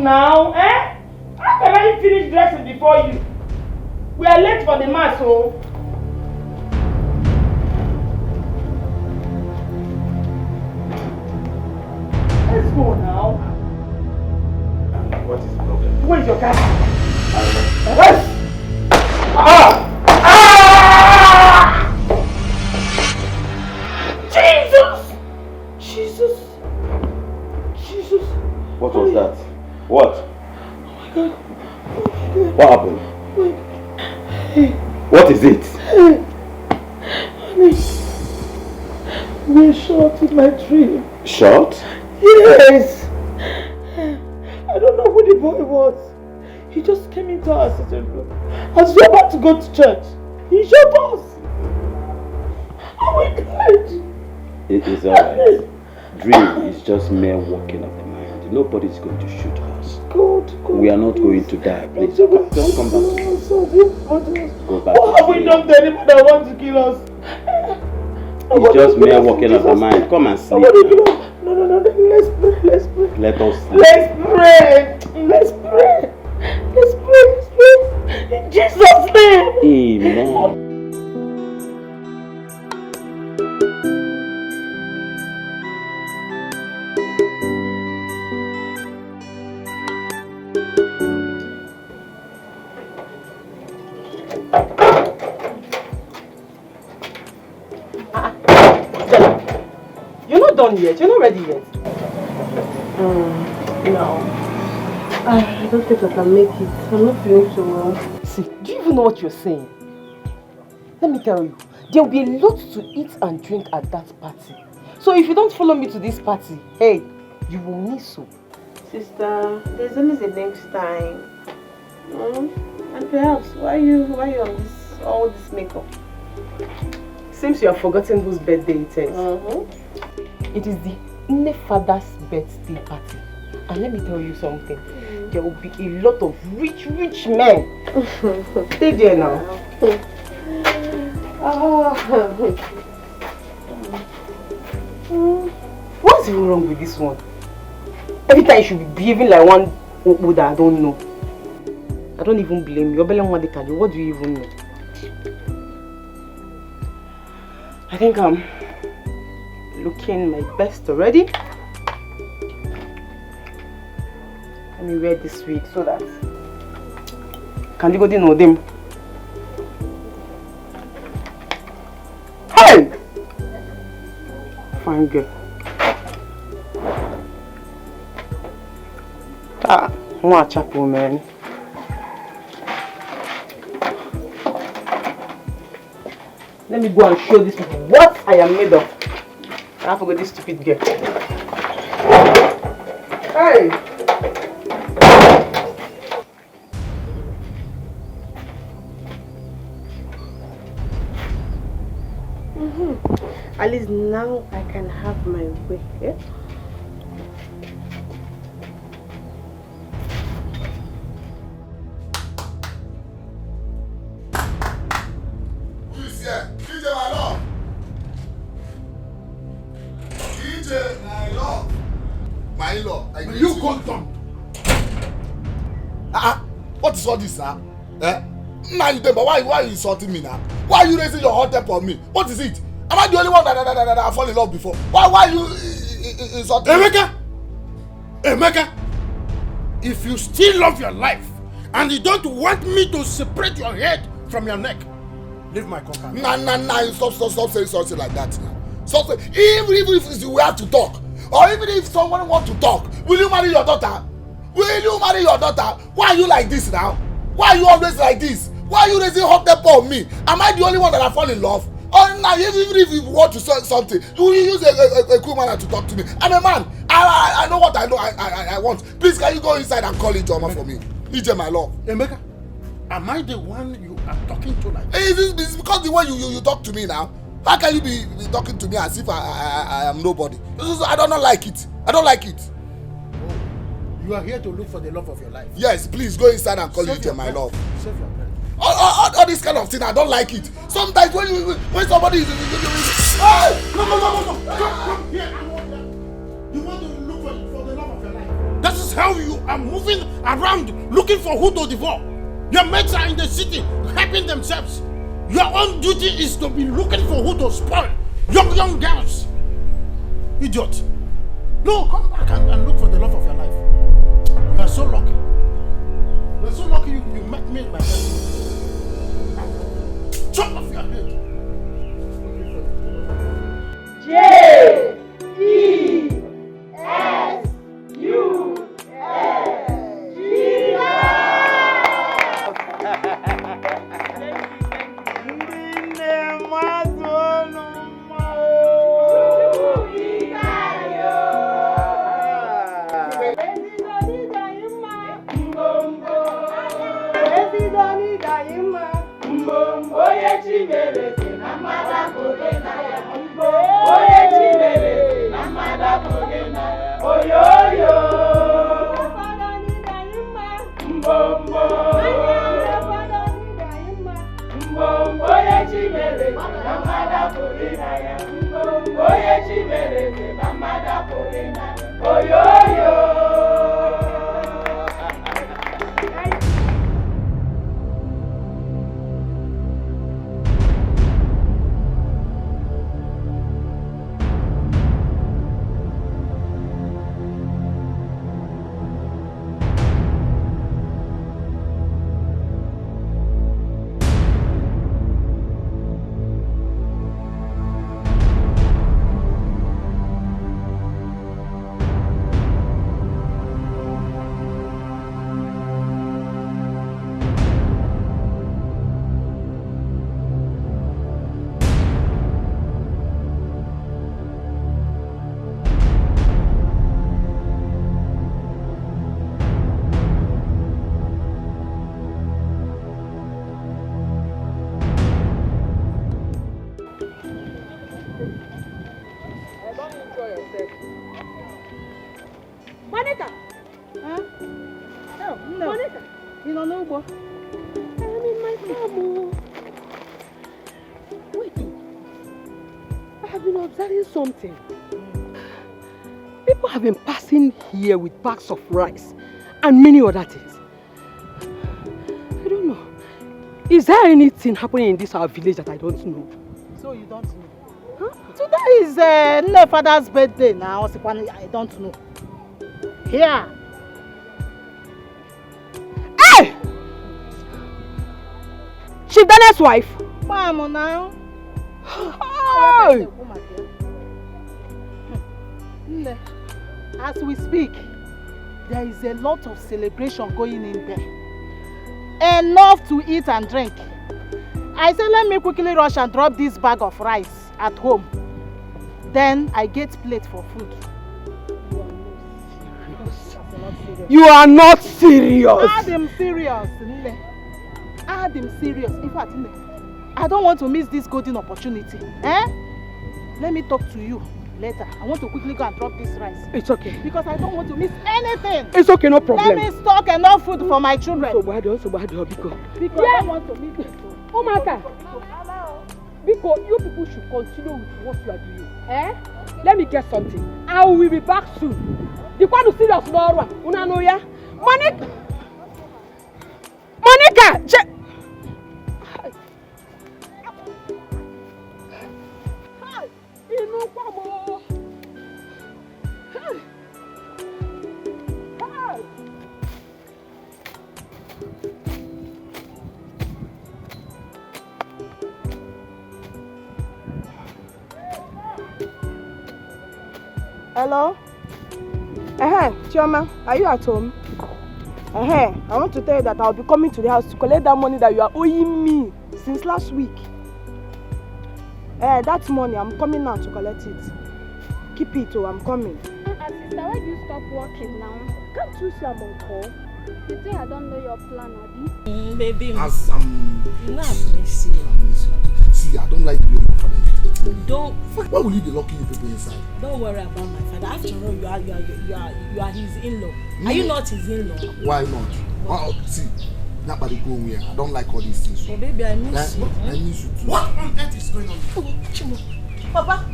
now, eh? How can I finish dressing before you? We are late for the mass, oh. Let's go now. What is the problem? Where's your car? What? Jesus! What was that? What? Oh my God. What happened? What is it? Honey, we were shot in my dream. Shot? Yes! I don't know who the boy was. He just came into our sitting room as we were about to go to church. He shot us. Oh my God! It is alright. Dream is just mere walking of the mind. Nobody's going to shoot us. God, we are not going to die. Please, just come back to us. Go back. What have we done to anybody that wants to kill us? It's just mere walking of the mind. Come and sleep. No. Let's pray. Let us sleep. Let's pray. In Jesus' name. Amen. Yet. You're not ready yet. No. I don't think I can make it. I'm not feeling so well. See, do you even know what you're saying? Let me tell you, there will be a lot to eat and drink at that party. So if you don't follow me to this party, hey, you will miss so. Sister, there's always a next time. And perhaps, why are you on this all this makeup? Seems you have forgotten whose birthday it is. It is the Nne father's birthday party. And let me tell you something. There will be a lot of rich men. Stay there now. What's even wrong with this one? Every time you should be behaving like one that I don't know. I don't even blame you. What do you even know? I think I'm looking my best already. Let me wear this wig so that can you go know them? Hey! Fine girl. What chapel, man. Let me go and show these people what I am made of. I forgot this stupid girl. Hey! At least now I can have my way. Yeah? What is all this, sir? But why are you insulting me now? Why are you raising your hot temper on me? What is it? Am I the only one that I fall in love before? Why are you insulting me? Emeka, if you still love your life and you don't want me to separate your head from your neck, leave my compound. Nah, stop saying something like that now. Stop saying, even if we have to talk, or even if someone wants to talk, will you marry your daughter? Will you marry your daughter? Why are you like this now? Why are you always like this? Why are you raising hot temper on me? Am I the only one that I fall in love? Or now, even if you want to say something, you use a cool man to talk to me. I'm a man. I know what I want. Please, can you go inside and call Ijoma for me? Ije, my love. Emeka, am I the one you are talking to like that? It's because the way you talk to me now. How can you be talking to me as if I am nobody? I don't like it. I don't like it. You are here to look for the love of your life. Yes, please go inside and call Ije, my love. Save your breath. All this kind of thing, I don't like it. Sometimes when somebody is... No. Come here. You want to look for the love of your life. That is how you are moving around looking for who to devour. Your mates are in the city helping themselves. Your own duty is to be looking for who to spoil. Young girls. Idiot. No, come back and look for the love of your life. You are so lucky. You are so lucky you met me in my bed. Chop off your head. Something. People have been passing here with bags of rice and many other things. I don't know. Is there anything happening in this our village that I don't know? So you don't know? Huh? Today is my father's birthday now. I don't know. Here. Hey! Chief Daniel's wife. Mama now. Hey! As we speak, there is a lot of celebration going in there. Enough to eat and drink. I said, let me quickly rush and drop this bag of rice at home. Then I get plate for food. You are not serious. I'm serious. I'm serious. In fact, I don't want to miss this golden opportunity. Let me talk to you later. I want to quickly go and drop this rice. It's okay. Because I don't want to miss anything. It's okay, no problem. Let me stock enough food for my children. Because I don't want to miss it. Oh my God. Because you people should continue with what you are doing. Let me get something. I will be back soon. The one who serious tomorrow. Una know ya? Monica! Hello? Chioma, are you at home? I want to tell you that I'll be coming to the house to collect that money that you are owing me since last week. That money, I'm coming now to collect it. Keep it, I'm coming. Sister, why do you stop working now? Can't you see I'm on call? You think I don't know your plan, Abby? Baby, as you know I've missed you. See, I don't like being your father. Don't. Why will you be locking you people inside? Don't worry about my father. After all, you are his in-law. Are you not his in-law? Why not? See, not by the go here. I don't like all these things. Oh, baby, I miss you. I miss you too. What on earth is going on? Oh, Chimo. Papa.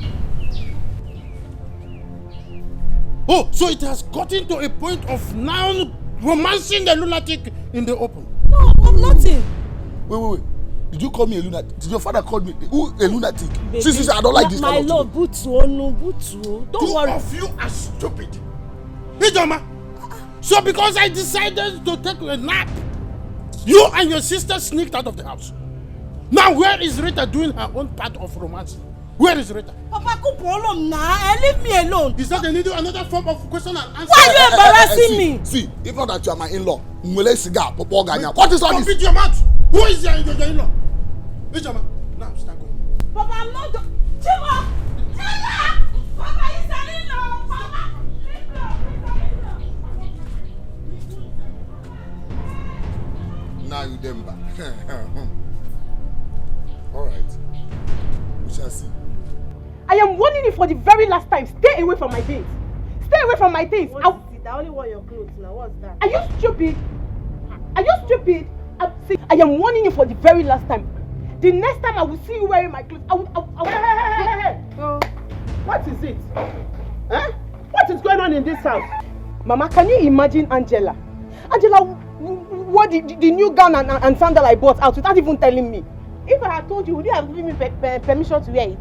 Oh, so it has gotten to a point of now romancing the lunatic in the open. No, I'm nothing. Wait. Did you call me a lunatic? Did your father call me a lunatic? See, I don't like this. My love, Butu. Don't worry. Two of you are stupid. Ijoma. So because I decided to take a nap, you and your sister sneaked out of the house. Now where is Rita doing her own part of romance? Where is Rita? Papa, leave me alone. Is that another form of question and answer? Why are you embarrassing me? See, if not that you are my in-law, what is all this? Complete your mouth. Who is your in-law? Ijoma, now start going. Papa, I'm not. Chima! Papa is an in-law. Papa, now you them back. All right. We shall see. I am warning you for the very last time. Stay away from my things. Stay away from my things. What is it? I only want your clothes now. What's that? Are you stupid? Are you stupid? I am warning you for the very last time. The next time I will see you wearing my clothes, I will. Hey. Oh, what is it? Huh? What is going on in this house? Mama, can you imagine Angela? Angela, what the new gown and sandal I bought out without even telling me? If I had told you, would you have given me permission to wear it?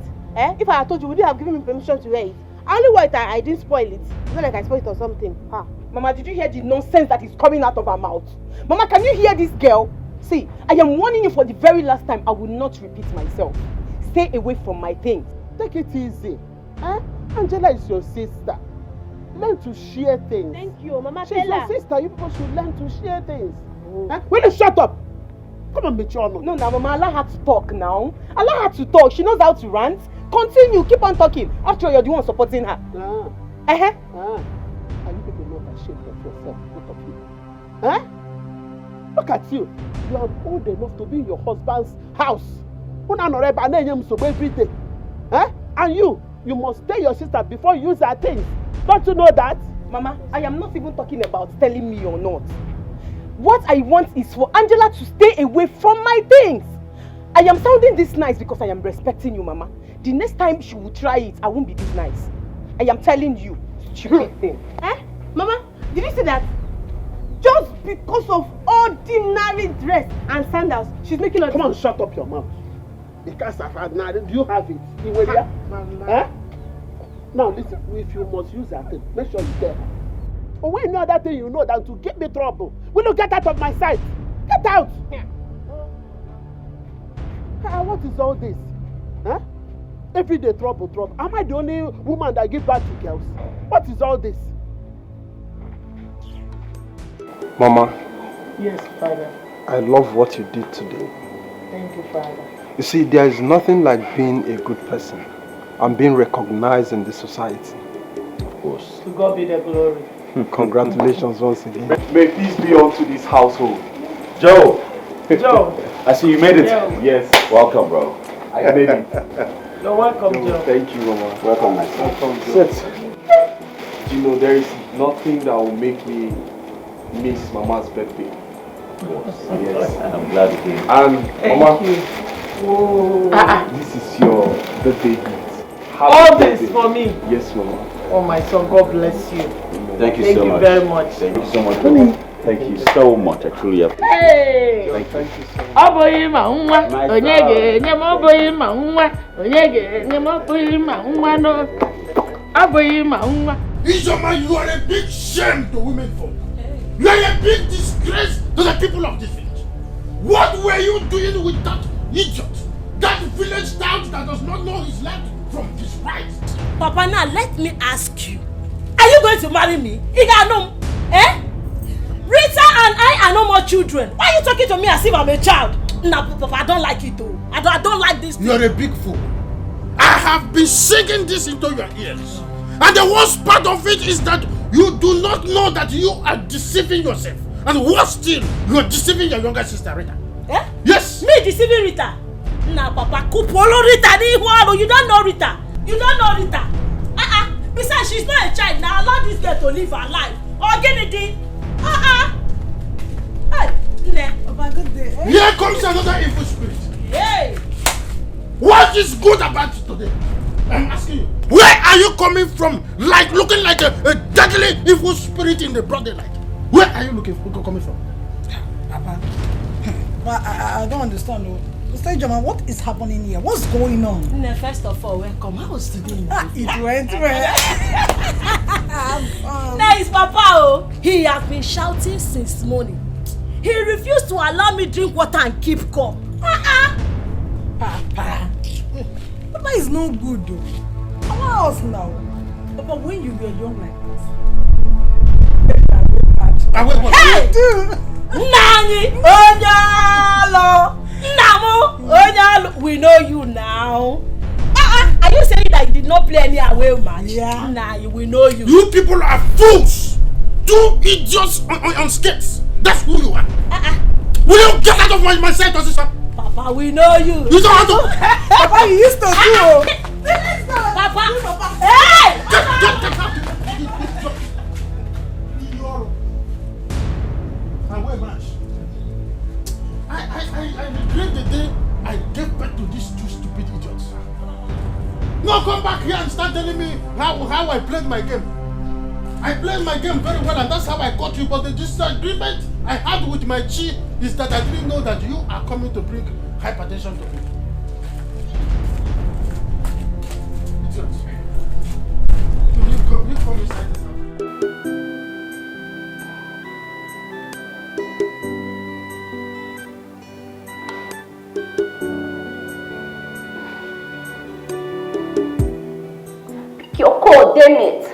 If I had told you, would you have given me permission to wear it? I only wore it, I didn't spoil it. It's not like I spoiled it or something. Mama, did you hear the nonsense that is coming out of her mouth? Mama, can you hear this girl? See, I am warning you for the very last time. I will not repeat myself. Stay away from my things. Take it easy. Angela is your sister. Learn to share things. Thank you, Mama. She's your sister. You people should learn to share things. Will you shut up? Come on, mature. No, Mama, allow her to talk now. Allow her to talk. She knows how to rant. Continue. Keep on talking. After all, you're the one supporting her. Are you people not ashamed of yourself, both of you? Look at you. You are old enough to be in your husband's house. Every day. And you must tell your sister before you use her things. Don't you know that? Mama, I am not even talking about telling me or not. What I want is for Angela to stay away from my things. I am sounding this nice because I am respecting you, Mama. The next time she will try it, I won't be this nice. I am telling you, stupid thing. Mama, did you see that? Just because of ordinary dress and sandals, she's making us. Come on, shut up your mouth. Because I've had now, do you have it? Mama. Now listen, if you must use that thing, make sure you tell her. But when you know that thing, you know that to give me trouble. Will you get out of my sight? Get out! What is all this? Everyday trouble. Am I the only woman that gives birth to girls? What is all this? Mama. Yes, Father. I love what you did today. Thank you, Father. You see, there is nothing like being a good person and being recognized in the society. Of course. To God be the glory. Congratulations once again. May peace be unto this household. Joe! I see you made it. Joe. Yes. Welcome, bro. I made it. You're welcome, Joe. Thank you, Mama. Welcome. Welcome, Joe. Sit. You know, there is nothing that will make me miss Mama's birthday. Yes. I'm glad you came. And Mama, this is your birthday gift. All this for me? Yes, Mama. Oh, my son, God bless you. Thank you so much. Thank you very much. Thank you so much, Mama. Thank you so much. I truly appreciate it. Hey! Thank you so much. Ijoma, you are a big shame to women folk. You are a big disgrace to the people of this village. What were you doing with that idiot? That village scout that does not know his left from his right? Papa, now let me ask you. Are you going to marry me? Rita and I are no more children. Why are you talking to me as if I'm a child? Nah, Papa, I don't like it though. I don't like this. You are a big fool. I have been singing this into your ears. And the worst part of it is that you do not know that you are deceiving yourself. And worse still, you are deceiving your younger sister, Rita. Yes. Me deceiving Rita? Nah, Papa, Kupolo Rita, you don't know Rita. You don't know Rita. Besides, she's not a child. Now allow this girl to live her life. Hey, Papa, good day. Here comes another evil spirit. Hey. What is good about it today? I'm asking you. Where are you coming from? Like looking like a deadly evil spirit in the broad daylight. Where are you coming from? Papa, but I don't understand. Mr. Ijoma, what is happening here? What's going on? First of all, welcome. How was today? It went well. Nice, Papa. He has been shouting since morning. He refused to allow me drink water and keep calm. Papa is no good though. How else now? Papa, when you were young like this. Hey! Nani! Onyalo! Namu! Onyalo! We know you now. Are you saying that you did not play any away match? Yeah. Nah, we know you. You people are fools! Two idiots on skates! That's who you are! Will you get out of my sight, sister? Papa, we know you. You don't have to... Papa, you used to do. Papa! Hey! Get out! I regret the day I gave birth to these two stupid idiots. Now come back here and start telling me how I played my game. I played my game very well and that's how I got you, but the disagreement I had with my chi is that I didn't know that you are coming to bring hypertension to me. Idiots. You come inside the house. Your call, damn it.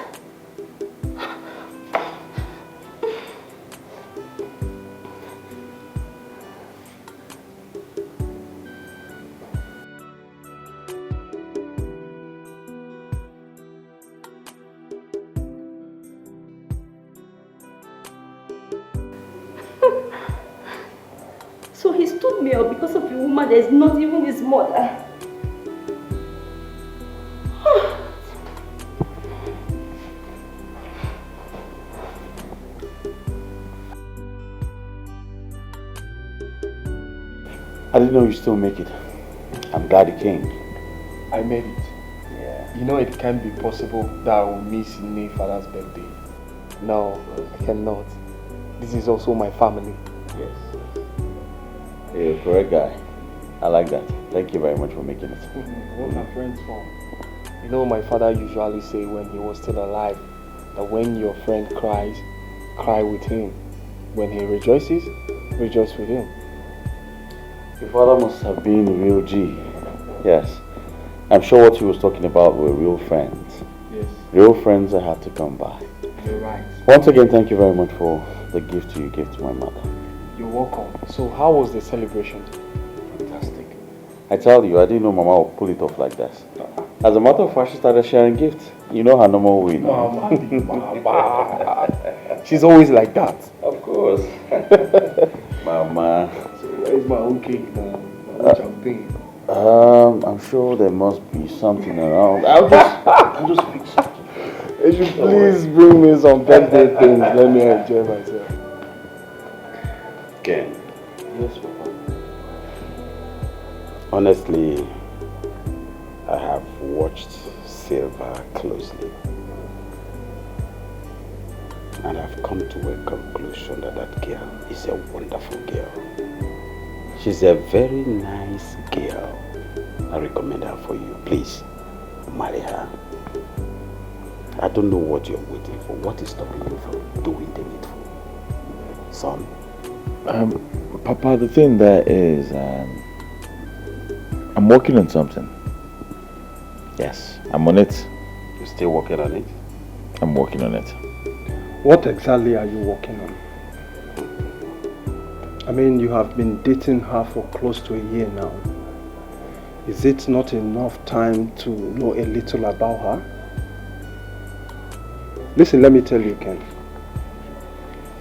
So he stood me up because of a woman that is not even his mother. I didn't know you still make it. I'm glad you came. I made it. Yeah. You know it can't be possible that I will miss my father's birthday. No, I cannot. This is also my family. Yes. You're a correct guy. I like that. Thank you very much for making it. What my friends for? You know my father usually say when he was still alive that when your friend cries, cry with him. When he rejoices, rejoice with him. Your father must have been a real G. Yes. I'm sure what he was talking about were real friends. Yes. Real friends I had to come by. You're right. Once again, thank you very much for the gift you gave to my mother. You're welcome. So how was the celebration? Fantastic. I tell you, I didn't know Mama would pull it off like this. As a matter of fact, she started sharing gifts. You know her normal way now. Mama. She's always like that. Of course. Mama. Where's my own cake now? My own champagne. I'm sure there must be something around. I'll just fix something. You should please bring me some birthday things. Let me enjoy myself. Ken. Yes, Papa. Honestly, I have watched Silva closely. And I've come to a conclusion that that girl is a wonderful girl. She's a very nice girl. I recommend her for you. Please, marry her. I don't know what you're waiting for. What is stopping you from doing the needful? Son? Papa, the thing there is, I'm working on something. Yes, I'm on it. You're still working on it? I'm working on it. What exactly are you working on? I mean, you have been dating her for close to a year now. Is it not enough time to know a little about her? Listen, let me tell you, Ken.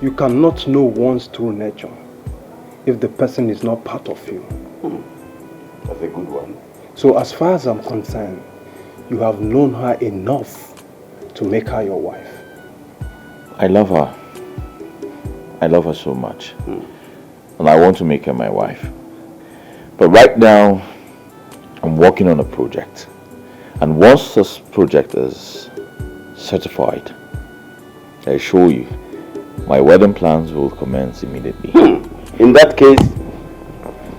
You cannot know one's true nature if the person is not part of you. That's a good one. So as far as I'm concerned, you have known her enough to make her your wife. I love her. I love her so much. And I want to make her my wife. But right now, I'm working on a project. And once this project is certified, I assure you, my wedding plans will commence immediately. In that case,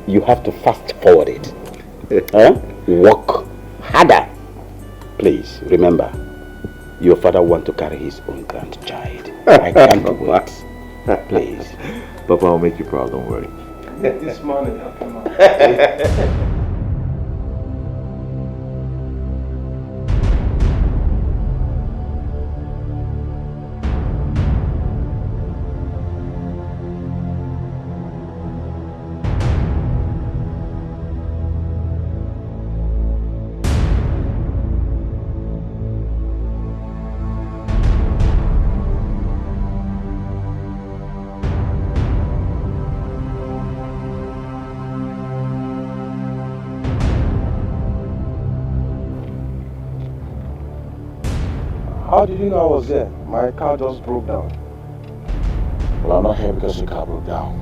you have to fast forward it. Work harder. Please, remember, your father wants to carry his own grandchild. I can't wait. Please. Papa, I'll make you proud, don't worry. This morning, come on. How did you know I was there? My car just broke down. Well, I'm not here because your car broke down.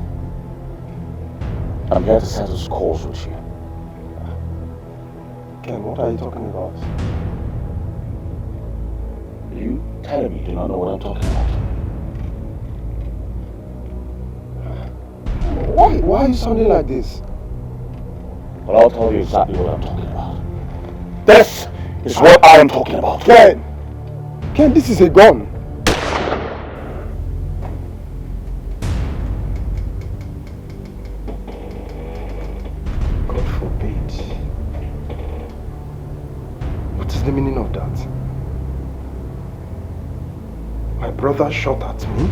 I'm here to settle scores with you. Ken, what are you talking about? You telling me you do not know what I'm talking about? Why are you sounding like this? Well, I'll tell you exactly what I'm talking about. This is what I am talking about. Ken, this is a gun. God forbid. What is the meaning of that? My brother shot at me?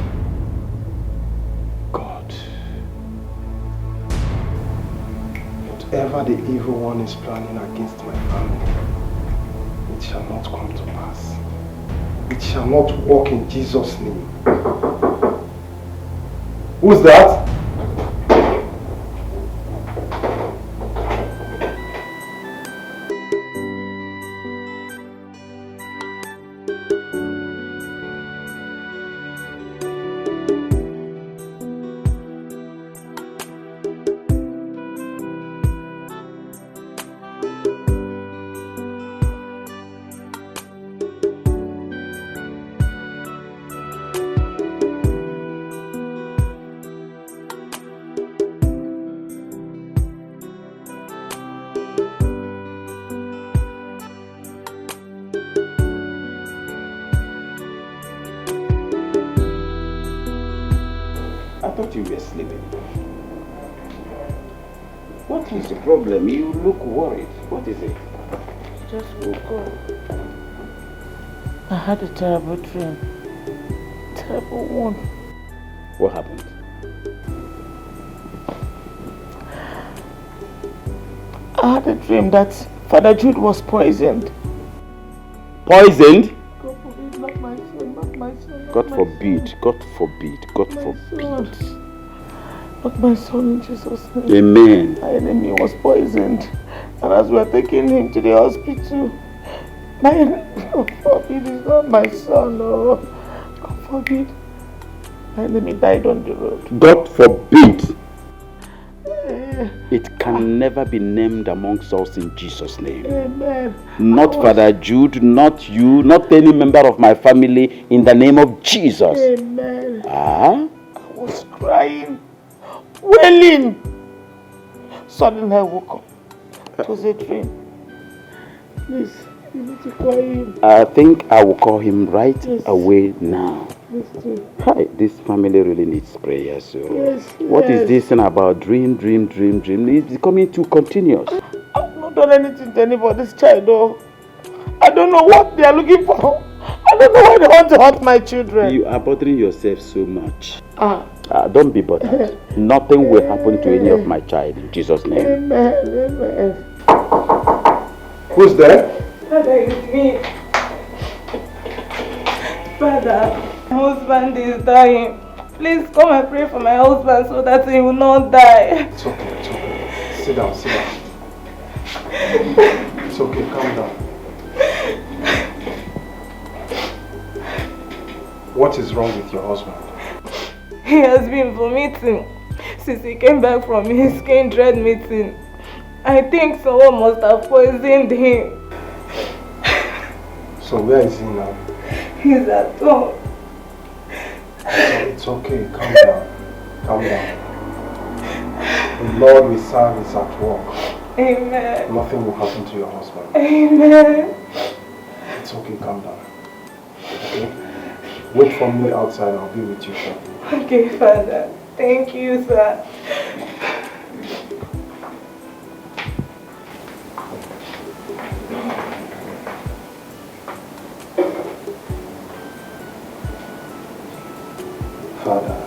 God. Whatever the evil one is planning against my family, it shall not come to pass. It shall not work in Jesus' name. Who's that? You were sleeping. What is the problem? You look worried. What is it? Just woke up. I had a terrible dream. Terrible one. What happened? I had a dream that Father Jude was poisoned. Poisoned? God forbid, not my son, not my son. God forbid, God forbid, God forbid. Not my son in Jesus' name. Amen. My enemy was poisoned. And as we are taking him to the hospital, my enemy, God forbid, is not my son. Oh, God forbid. My enemy died on the road. God forbid. It can never be named amongst us in Jesus' name. Amen. Not Father Jude, not you, not any member of my family, in the name of Jesus. Amen. Ah? I was crying, wailing. Suddenly I woke up. It was a dream. Please, you need to call him. I think I will call him right away now. Hi, this family really needs prayer. So, what is this thing about dream? It's becoming too continuous. I've not done anything to anybody's child, though. I don't know what they are looking for. I don't know why they want to hurt my children. You are bothering yourself so much. Don't be bothered. Nothing will happen to any of my child in Jesus' name. Amen. Amen. Who's there? Father, it's me. Father, my husband is dying. Please come and pray for my husband so that he will not die. It's okay, it's okay. Sit down. It's okay, calm down. What is wrong with your husband? He has been vomiting since he came back from his kindred meeting. I think someone must have poisoned him. So where is he now? He's at home. It's okay, calm down. Calm down. The Lord we serve is at work. Amen. Nothing will happen to your husband. Amen. It's okay, calm down. Okay? Wait for me outside, I'll be with you shortly. Okay, Father. Thank you, sir. Father,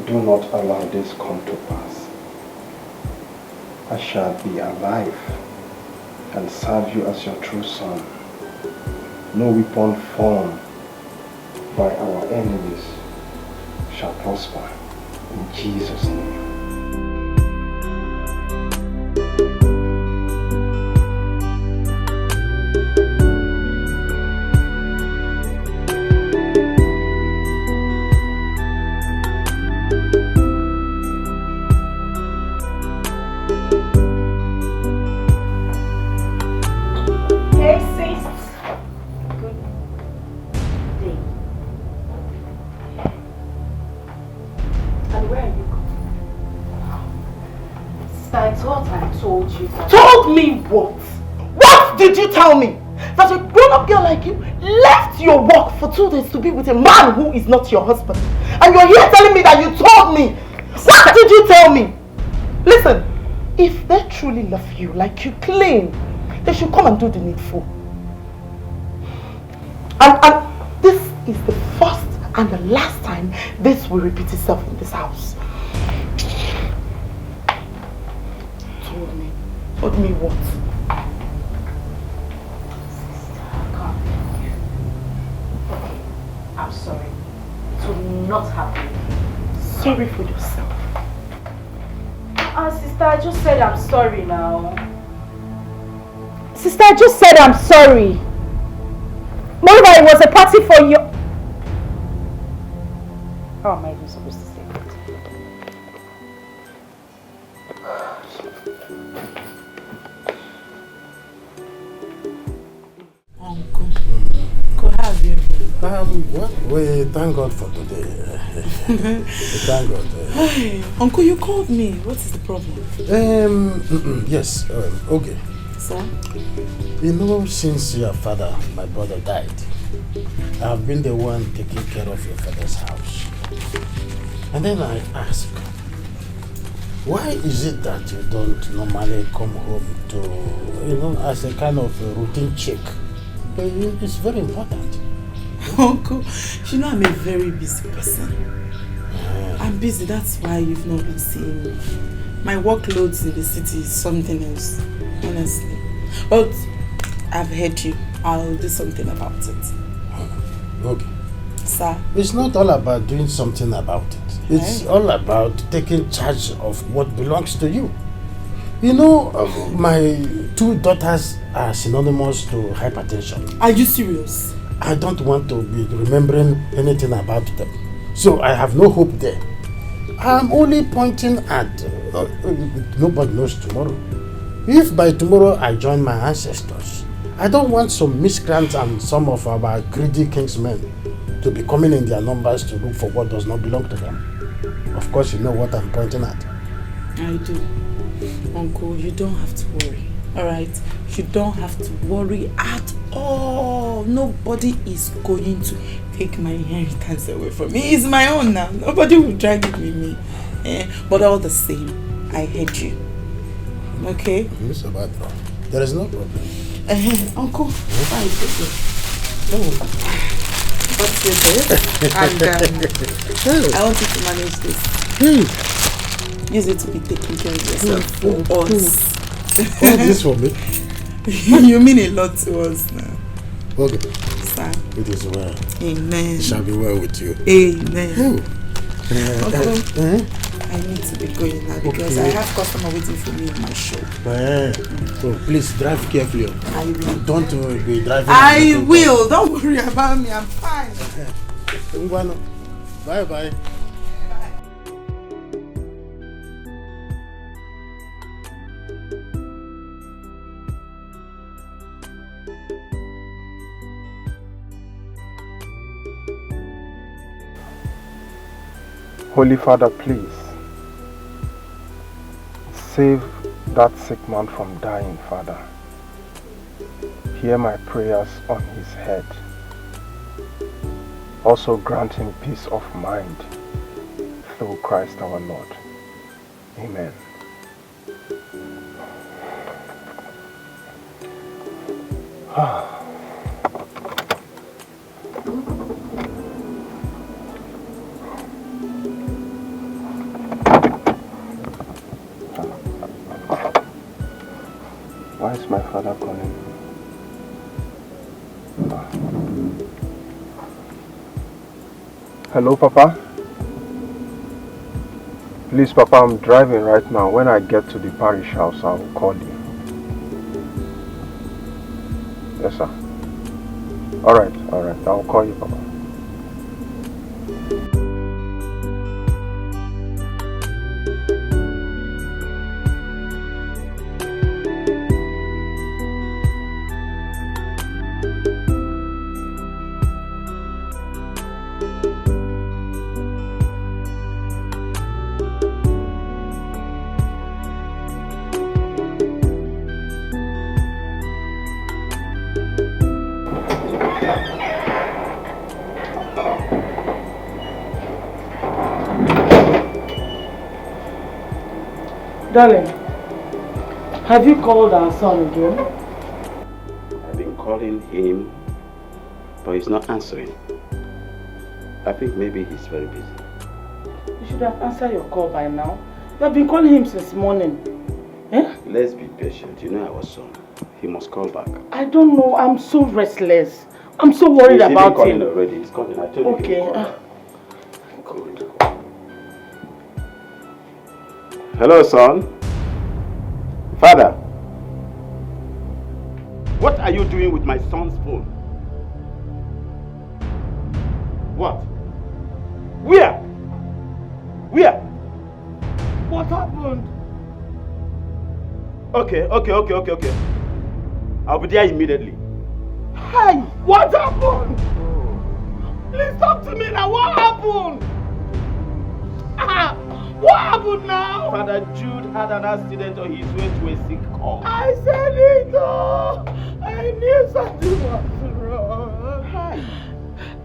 do not allow this come to pass. I shall be alive and serve you as your true son. No weapon formed by our enemies shall prosper. In Jesus' name. Told me what? What did you tell me? That a grown-up girl like you left your work for 2 days to be with a man who is not your husband. And you're here telling me that you told me. What did you tell me? Listen, if they truly love you like you claim, they should come and do the needful. And this is the first and the last time this will repeat itself in this house. Told me what? Come. Okay, I'm sorry. It will not happen. Sorry for yourself. Sister, I just said I'm sorry now. Sister, I just said I'm sorry. Moreover, it was a party for you. How am I even supposed to say that? Uncle, could have you? Well, we thank God for today. We thank God. Uncle, you called me. What is the problem? Yes, okay. Sir? You know, since your father, my brother, died, I've been the one taking care of your father's house. And then I ask, why is it that you don't normally come home to, as a kind of a routine check? It's very important. Uncle, you know I'm a very busy person. I'm busy, that's why you've not been seeing me. My workloads in the city is something else, honestly. But I've heard you. I'll do something about it. Okay. Sir? It's not all about doing something about it. It's all about taking charge of what belongs to you. You know, my 2 daughters are synonymous to hypertension. Are you serious? I don't want to be remembering anything about them. So I have no hope there. I'm only pointing at nobody knows tomorrow. If by tomorrow I join my ancestors, I don't want some miscreants and some of our greedy kingsmen to be coming in their numbers to look for what does not belong to them. Of course, you know what I'm pointing at. I do. Uncle, you don't have to worry. Alright? You don't have to worry at all. Nobody is going to take my inheritance away from me. It's my own now. Nobody will drag it with me. But all the same, I hate you. Okay? It's about that. There is no problem. Uncle, why is it? What's your And I want you to manage this. Use it to be taking care of yourself for us. All this for me? You mean a lot to us now. Okay. Sir. It is well. Amen. It shall be well with you. Amen. Uncle, I need to be going now because I have customer waiting for me in my shop. So please drive carefully. I will. Don't be driving. I will. Don't worry about me. I'm fine. Bye-bye. Holy Father, please save that sick man from dying, Father. Hear my prayers on his head. Also grant him peace of mind through Christ our Lord. Amen. Why is my father calling me? Hello, Papa? Please, Papa, I'm driving right now. When I get to the parish house, I will call you. Yes, sir. Alright, I'll call you, Papa. Darling, have you called our son again? I've been calling him, but he's not answering. I think maybe he's very busy. You should have answered your call by now. You have been calling him since morning. Eh? Let's be patient. You know our son. He must call back. I don't know. I'm so restless. I'm so worried about him. He's calling already. He's calling. I told you. Okay. Hello, son. Father. What are you doing with my son's phone? What? Where? Where? What happened? Okay. I'll be there immediately. Hey, what happened? Please talk to me now. What happened? What happened now? Father Jude had an accident on his way to a sick call. I said it all. I knew something was wrong.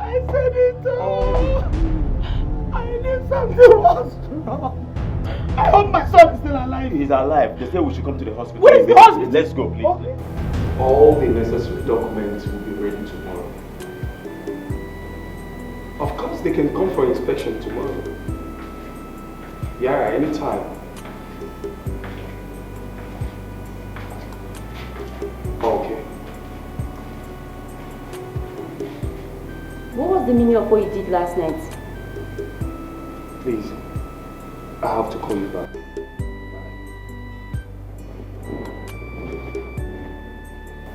I said it all. I knew something was wrong. I hope my son is still alive. He's alive. They say we should come to the hospital. Where's the hospital? Let's go, please. Okay. All the necessary documents will be ready tomorrow. Of course, they can come for inspection tomorrow. Yeah, anytime. Okay. What was the meaning of what you did last night? Please, I have to call you back.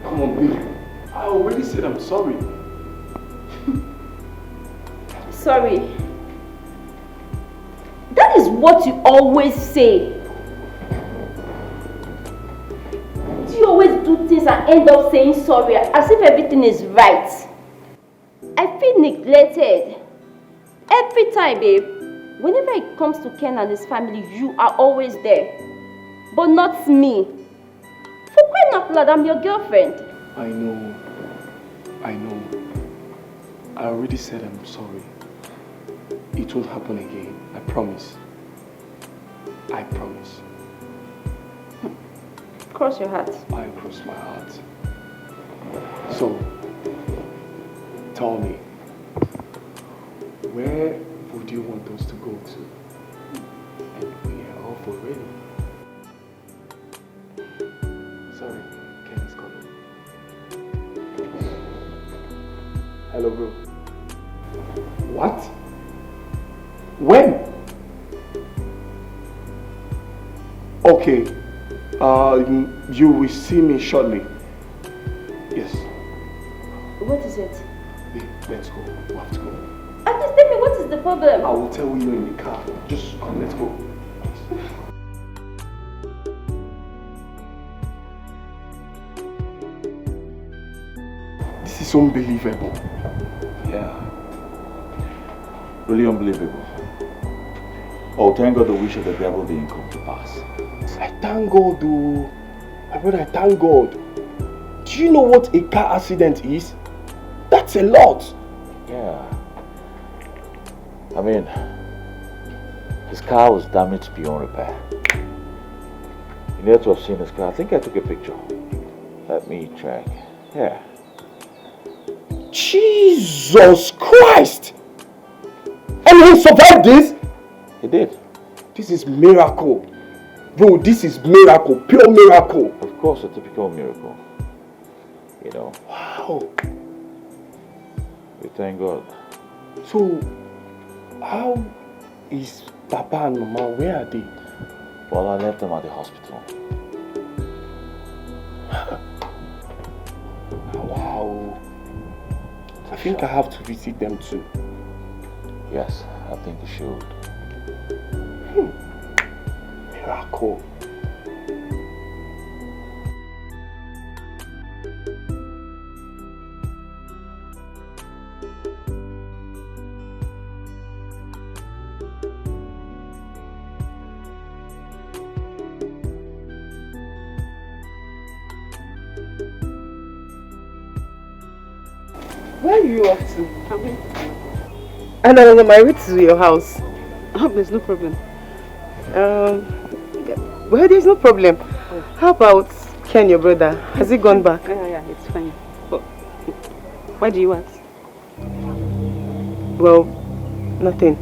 Come on, Billy. I already said I'm sorry. Sorry. That is what you always say. Do you always do things and end up saying sorry as if everything is right? I feel neglected. Every time, babe. Whenever it comes to Ken and his family, you are always there. But not me. For crying out loud, I'm your girlfriend. I know. I already said I'm sorry. It won't happen again. I promise. I promise. Cross your heart. I cross my heart. So, tell me, where would you want us to go to? And we are off already. Sorry, Ken is calling. Hello, bro. What? When? Okay. You will see me shortly. Yes. What is it? Babe, let's go. We have to go. At least tell me what is the problem? I will tell you in the car. Just come, let's go. This is unbelievable. Yeah. Really unbelievable. Oh, thank God the wish of the devil didn't come to pass. I thank God, though. My brother, I thank God. Do you know what a car accident is? That's a lot. Yeah. I mean, his car was damaged beyond repair. You need to have seen his car. I think I took a picture. Let me check. Yeah. Jesus Christ! And he survived this? He did. This is miracle. Bro, this is miracle. Pure miracle. Of course, a typical miracle. You know. Wow. We thank God. So, how is Papa and Mama? Where are they? Well, I left them at the hospital. Wow. I think I have to visit them too. Yes, I think you should. Miracle. Where are you off to? And I was on my way to your house. Oh, there's no problem. Well, there's no problem. How about Ken, your brother? Has he gone back? Yeah, it's fine. But why do you ask? Well, nothing.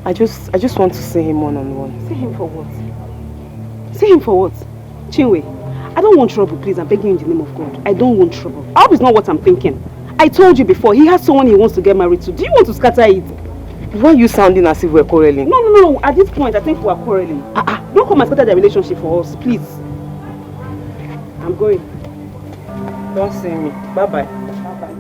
I just want to see him one-on-one. See him for what? See him for what? Chinwe, I don't want trouble, please. I'm begging you in the name of God. I don't want trouble. I hope it's not what I'm thinking. I told you before, he has someone he wants to get married to. Do you want to scatter it? Why are you sounding as if we're quarreling? No. At this point, I think we are quarreling. Don't come and scatter the relationship for us, please. I'm going. Don't see me. Bye-bye. Bye-bye.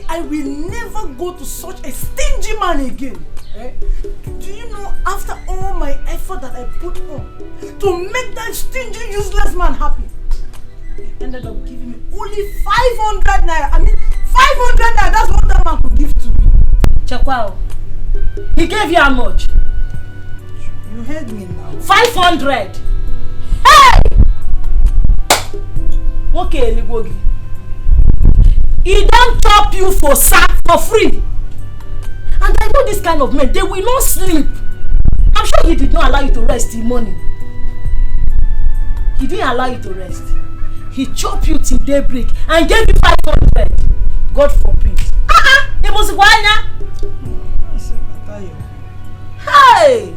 I will never go to such a stingy man again. Do you know, after all my effort that I put on to make that stingy, useless man happy, he ended up giving me only 500 naira. I mean, 500 naira, that's what that man could give to me. Chekwao, he gave you how much? You heard me now. 500! Hey! Okay, Ligwogi. He don't chop you for sack for free. And I know this kind of men, they will not sleep. I'm sure he did not allow you to rest in money. He didn't allow you to rest. He chopped you till daybreak and gave you 500. God forbid. It was Wanya. Hey!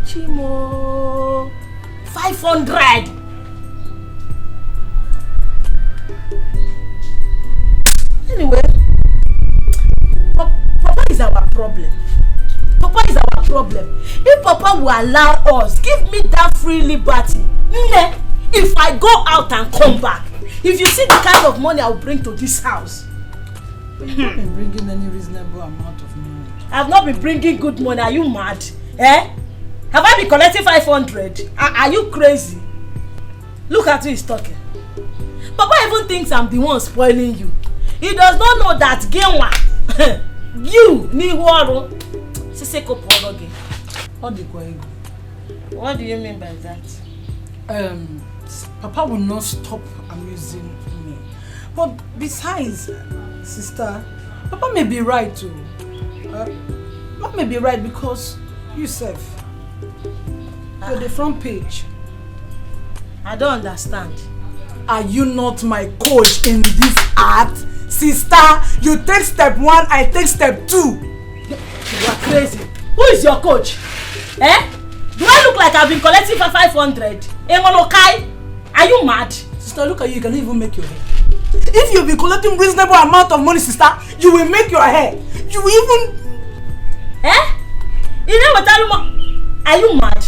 Chimo. 500. Anyway, Papa is our problem. Papa is our problem. If Papa will allow us, give me that free liberty. If I go out and come back, if you see the kind of money I will bring to this house. But you've not been bringing any reasonable amount of money. I have not been bringing good money. Are you mad? Have I been collecting 500? Are you crazy? Look at who he's talking. Papa even thinks I'm the one spoiling you. He does not know that Genwa, you, Nihuaro, Siseko Pologe. What do you mean by that? Papa will not stop amusing me. But besides, sister, Papa may be right too. Papa may be right because you self, you're the front page. I don't understand. Are you not my coach in this art? Sister, you take step 1, I take step 2. You are crazy. Who is your coach? Do I look like I've been collecting for 500? Emolokai? Are you mad? Sister, look at you, you can even make your hair. If you've been collecting reasonable amount of money, sister, you will make your hair. You will even... Are you mad?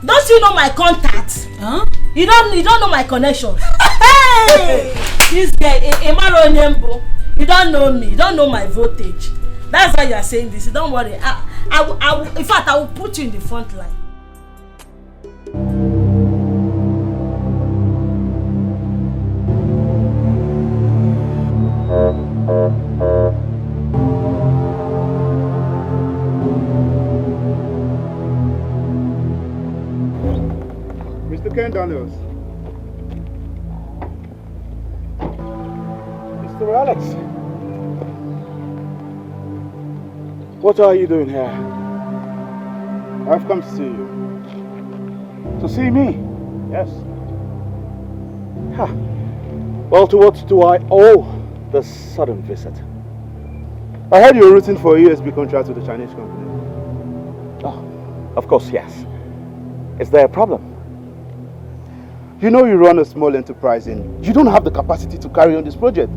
Don't you know my contacts? Huh? You don't know my connection. Hey! This guy, Emaro Nyembo, You don't know me. You don't know my voltage. That's why you are saying this. Don't worry. In fact, I will put you in the front line. Mr. Ken Daniels. Mr. Alex. What are you doing here? I've come to see you. To see me? Yes. Huh. Well, to what do I owe this sudden visit? I heard you were rooting for a USB contract with a Chinese company. Oh, of course, yes. Is there a problem? You know you run a small enterprise and you don't have the capacity to carry on this project.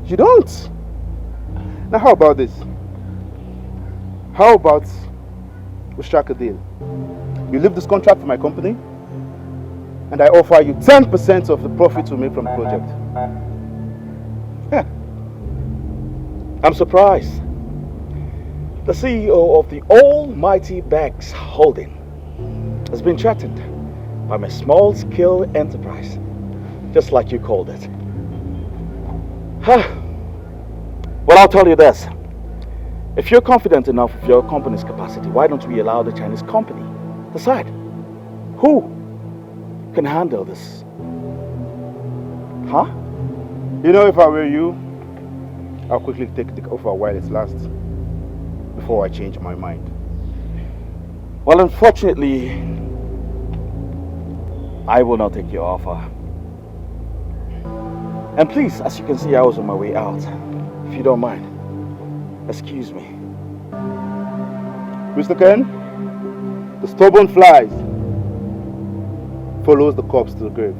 You don't. Now how about this? How about we strike a deal? You leave this contract for my company and I offer you 10% of the profits we make from the project. Yeah. I'm surprised. The CEO of the almighty Bags Holding has been threatened by my small-scale enterprise, just like you called it. Well, I'll tell you this. If you're confident enough of your company's capacity, why don't we allow the Chinese company decide who can handle this? Huh? You know, if I were you, I'll quickly take the offer while it lasts before I change my mind. Well, unfortunately, I will not take your offer. And please, as you can see, I was on my way out. If you don't mind, excuse me. Mr. Ken, the stubborn flies follows the corpse to the grave.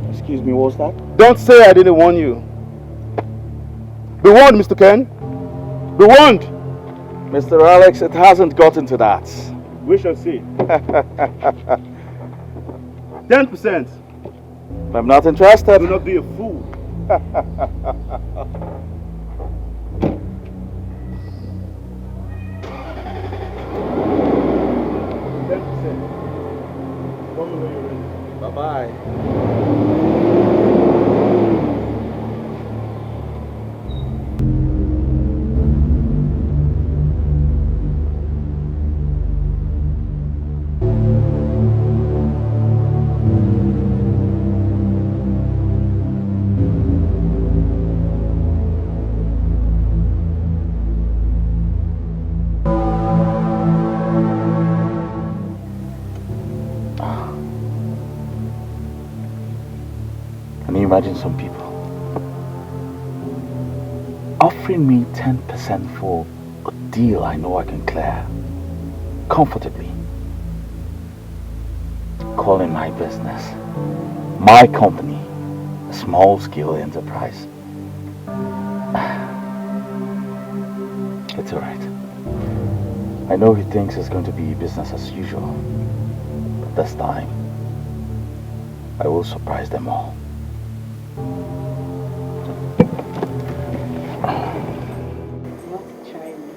Excuse me, what's that? Don't say I didn't warn you. Be warned, Mr. Ken. Be warned. Mr. Alex, it hasn't gotten to that. We shall see. 10%. I'm not interested. Do not be a fool. Bye-bye. Imagine some people offering me 10% for a deal I know I can clear comfortably. Calling my business, my company, a small-scale enterprise. It's alright. I know he thinks it's going to be business as usual, but this time I will surprise them all.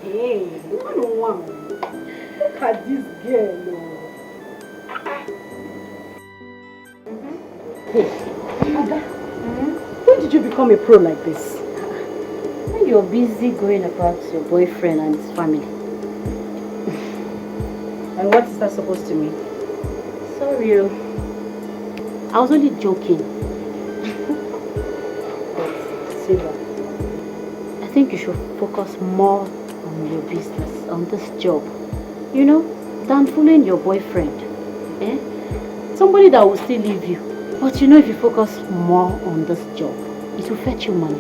Hey, look at this girl. Hey, Ada, when did you become a pro like this? When you're busy going about your boyfriend and his family. And what is that supposed to mean? Sorry, I was only joking. But, Silva, I think you should focus more on your business, on this job, you know, than fooling your boyfriend. Somebody that will still leave you. But you know, if you focus more on this job, it will fetch you money.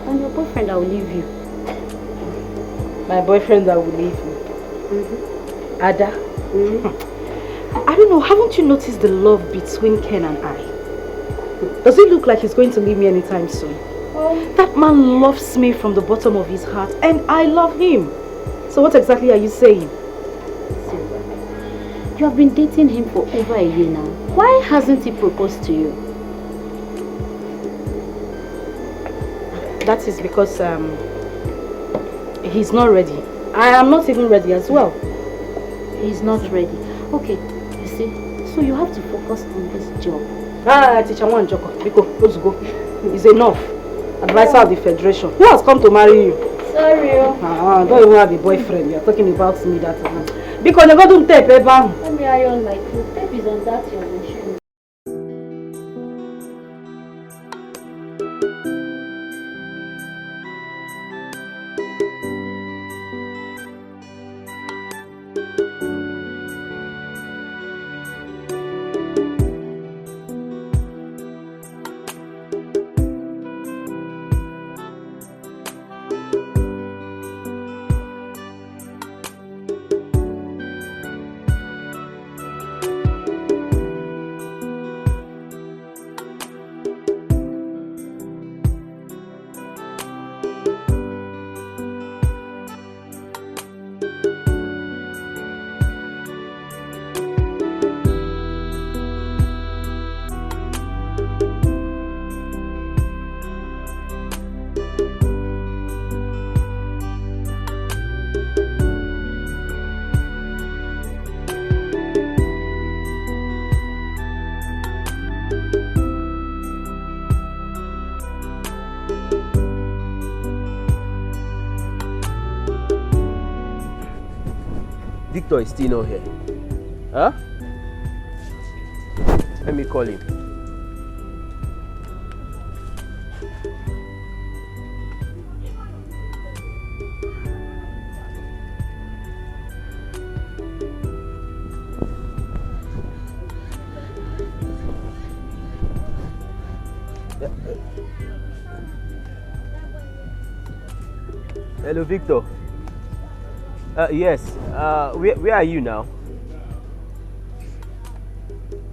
And your boyfriend that will leave you. My boyfriend that will leave me? Ada? I don't know, haven't you noticed the love between Ken and I? Does it look like he's going to leave me anytime soon? That man loves me from the bottom of his heart and I love him. So what exactly are you saying? Silva, you have been dating him for over a year now. Why hasn't he proposed to you? That is because he's not ready. I am not even ready as well. He's not ready. Okay, you see, so you have to focus on this job. Teacher One Joko, let's go. It's enough. Advisor of the Federation. Who has come to marry you? Sorry. Don't even have a boyfriend. You're talking about me that time. Because you got to tape, Let me iron my clothes. Tape is on that your machine. Victor is still not here. Huh? Let me call him. Hello, Victor. Yes. Where are you now?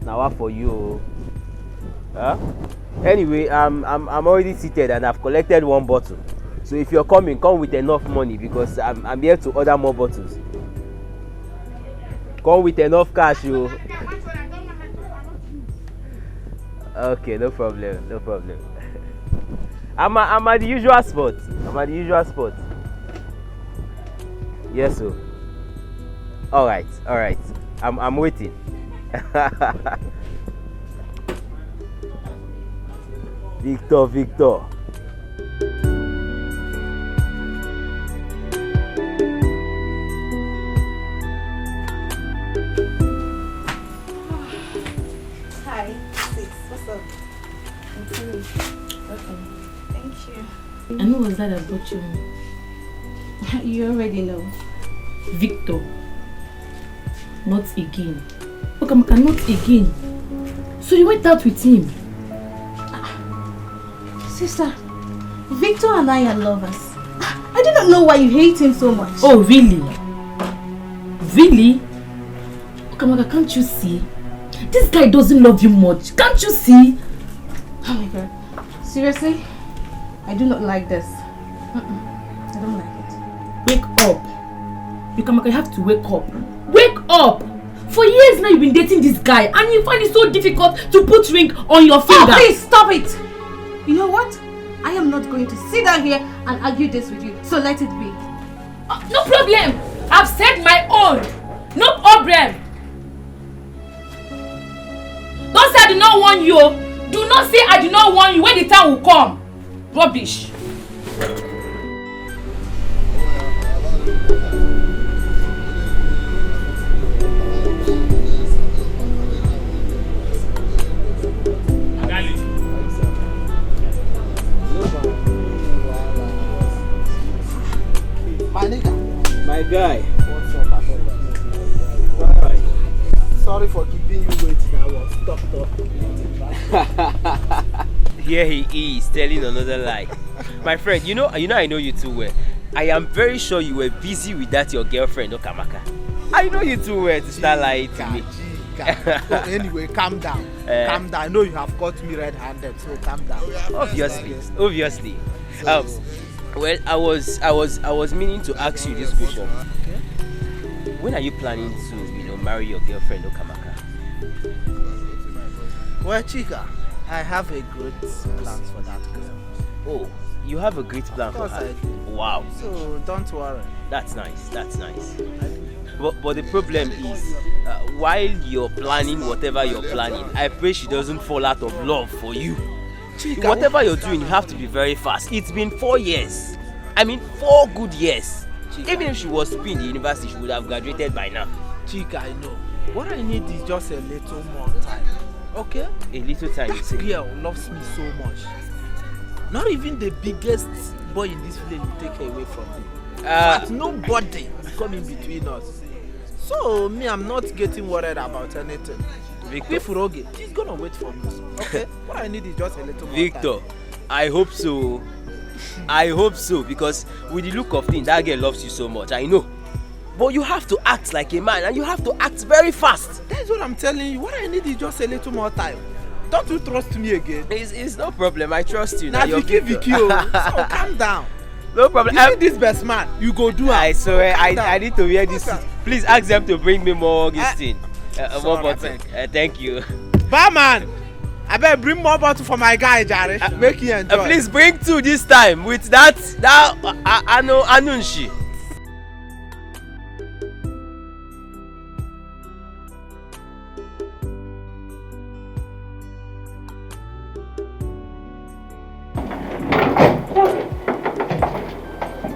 Now what for you? Huh? Anyway, I'm already seated and I've collected one bottle. So if you're coming, come with enough money because I'm here to order more bottles. Come with enough cash, you. Okay, no problem, no problem. I'm at the usual spot. Yes, sir. All right. I'm waiting. Victor. Hi, sis. What's up? I'm coming. Welcome. Thank you. And who was that that brought you home? You already know. Victor. Not again. Okamaka, not again. So you went out with him? Sister, Victor and I are lovers. I do not know why you hate him so much. Oh, really? Really? Okamaka, can't you see? This guy doesn't love you much. Can't you see? Oh my god. Seriously? I do not like this. I don't like it. Wake up. Okamaka, you have to wake up. Wake up! For years now you've been dating this guy and you find it so difficult to put ring on your finger. Oh, please stop it! You know what? I am not going to sit down here and argue this with you. So let it be. No problem. I've said my own. No problem. Don't say I did not warn you. Do not say I did not warn you when the time will come. Rubbish. My guy. What's up? Sorry for keeping you waiting. I was stuck. Here he is telling another lie. My friend, you know I know you too well. I am very sure you were busy with that your girlfriend, Okamaka. I know you too well to start lying to me. But anyway, calm down. Calm down. I know you have caught me red-handed, so calm down. Obviously. Well, I was meaning to ask you this question. Okay. When are you planning to, marry your girlfriend Okamaka? Well, Chika, I have a great plans for that girl. Oh, You have a great plan for her. Wow. So don't worry. That's nice. That's nice. But the problem is, while you're planning whatever you're planning, I pray she doesn't fall out of love for you. Chika, whatever you're doing, you have to be very fast. It's been 4 years. I mean, 4 good years. Chika. Even if she was still in the university, she would have graduated by now. Chika, I know. What I need is just a little more time. Okay? A little time, you say? This girl loves me so much. Not even the biggest boy in this village will take her away from me. But nobody will come in between us. So, me, I'm not getting worried about anything. Victor. If Roge, she's gonna wait for me. Okay? What I need is just a little more Victor, time. I hope so. I hope so, because with the look of things, that girl loves you so much. I know. But you have to act like a man, and you have to act very fast. That's what I'm telling you. What I need is just a little more time. Don't you trust me again? It's no problem. I trust you. Now Vicky, so calm down. No problem. You see this best man, you go do it. I swear, I need to wear this. Please ask them to bring me more Augustine. More bottle. Thank you. Barman, I better bring more bottle for my guy, Jare. Make you enjoy. Please bring 2 this time with that Anunshi.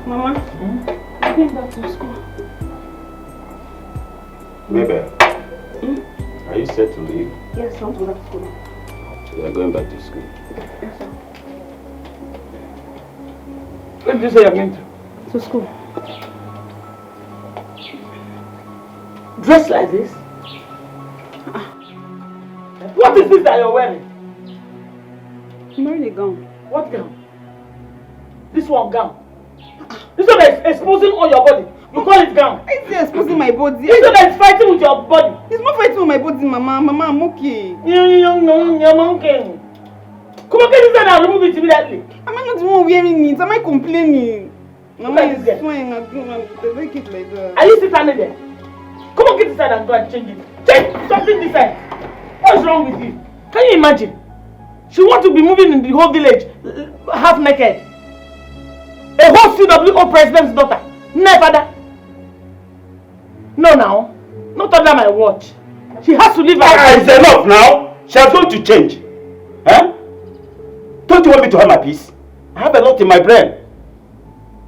Mama, I'm going back to school. Baby, are you set to leave? Yes, I want to go back to school. You are going back to school? Yes, sir. What did you say you're going to? To school. Dressed like this? What is this that you're wearing? I'm wearing a gown. What gown? This one gown. This one is exposing all your body. You call it gown? It's exposing my body. This one is fighting with your body. It's not fighting with my body, Mama. Mama, I'm okay. You're okay. Come on, get this and remove it immediately. Am I not the one wearing it? Am I complaining? Mama, Look at it's fine. I like it like that. Are you still standing there? Come on, get this side and go and change it. Change something this side. What's wrong with you? Can you imagine? She wants to be moving in the whole village half naked. A whole CWO president's daughter. Never. No, now. Not under my watch. She has to leave her. It's enough now. She has got to change. Huh? Don't you want me to have my peace? I have a lot in my brain.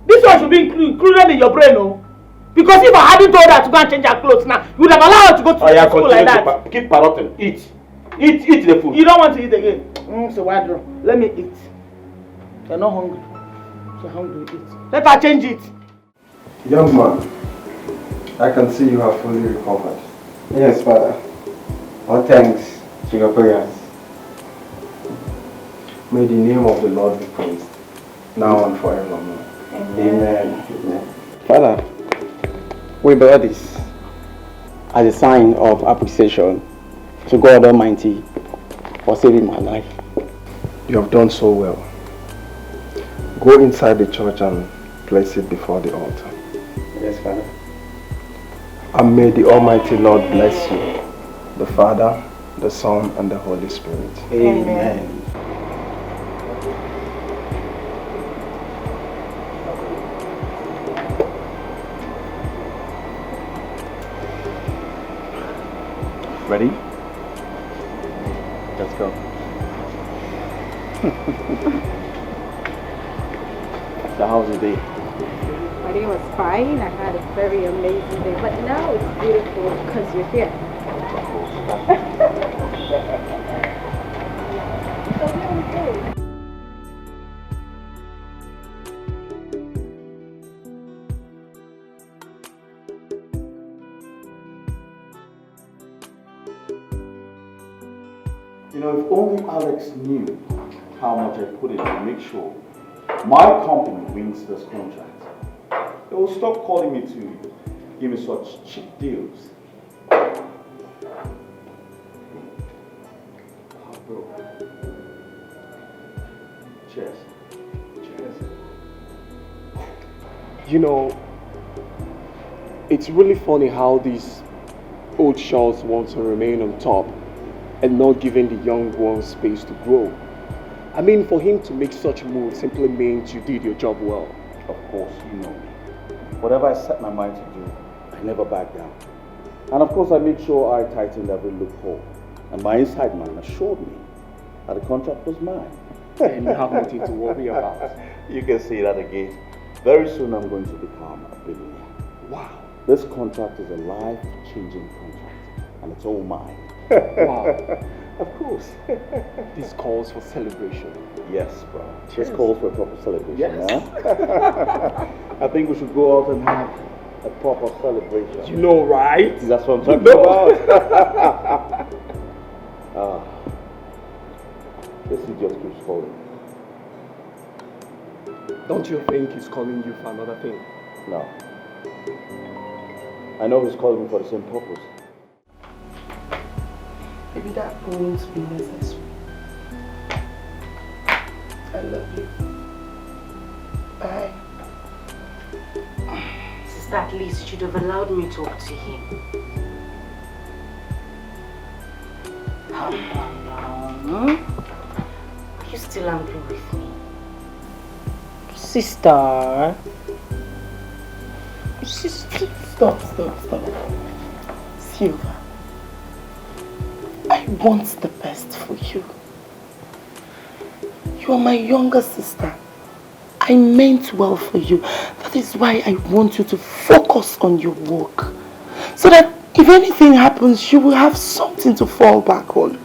This one should be included in your brain, no? Because if I hadn't told her to go and change her clothes now, you would have allowed her to go to school like that. Keep parroting. Eat. Eat the food. You don't want to eat again. So why don't? Let me eat. You're not hungry. So how do you eat? Let her change it. Young man, I can see you have fully recovered. Yes, Father. All thanks to your prayers. May the name of the Lord be praised, now and forevermore. Amen. Amen. Father, we brought this as a sign of appreciation to God Almighty for saving my life. You have done so well. Go inside the church and place it before the altar. Yes, Father. And may the Almighty Lord bless you, the Father, the Son, and the Holy Spirit. Amen. Ready? Let's go. So how was the day? My day was fine. I had a very amazing day. But now it's beautiful because you're here. You know, if only Alex knew how much I put in to make sure my company wins this contract, they will stop calling me to give me such cheap deals. Oh, bro. Cheers. Cheers. You know, it's really funny how these old shells want to remain on top and not giving the young ones space to grow. I mean, for him to make such move simply means you did your job well. Of course, you know me. Whatever I set my mind to do, I never back down. And of course, I made sure I tightened every loophole. And my inside man assured me that the contract was mine. And you have nothing to worry about. You can say that again. Very soon I'm going to become a billionaire. Wow. This contract is a life-changing contract. And it's all mine. Wow. Of course. This calls for celebration. Yes, bro. Cheers. This calls for a proper celebration. Yes. Huh? I think we should go out and have a proper celebration. You know, right? That's what I'm talking about. This idiot keeps calling. Don't you think he's calling you for another thing? No. I know he's calling me for the same purpose. Maybe that won't be necessary. I love you. Bye. Sister, at least you should have allowed me to talk to him. Are you still angry with me? Sister. Stop. Silva. I want the best for you. You are my younger sister. I meant well for you. That is why I want you to focus on your work. So that if anything happens, you will have something to fall back on.